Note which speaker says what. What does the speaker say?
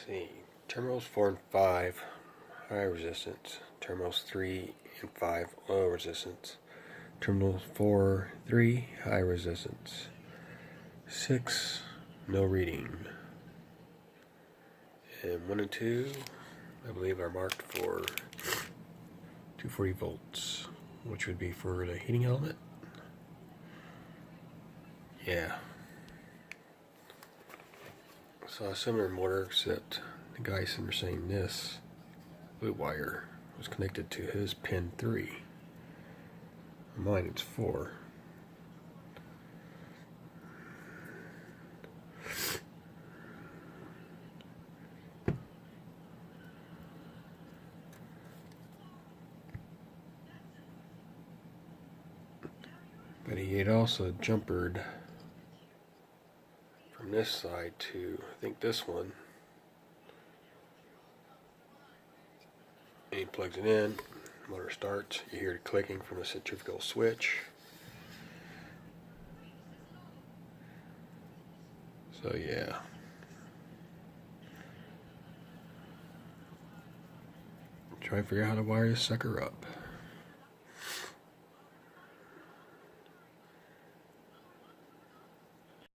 Speaker 1: see, terminals 4 and 5, high resistance. Terminals 3 and 5, low resistance. Terminals 4, 3, high resistance. 6, no reading. And 1 and 2, I believe, are marked for 240 volts, which would be for the heating element. Yeah. Saw a similar motor, except the guy sitting there saying this blue wire was connected to his pin 3. On mine it's 4. But he had also jumpered from this side to, I think, this one. And he plugs it in, motor starts, you hear it clicking from the centrifugal switch. So yeah. Try to figure out how to wire this sucker up.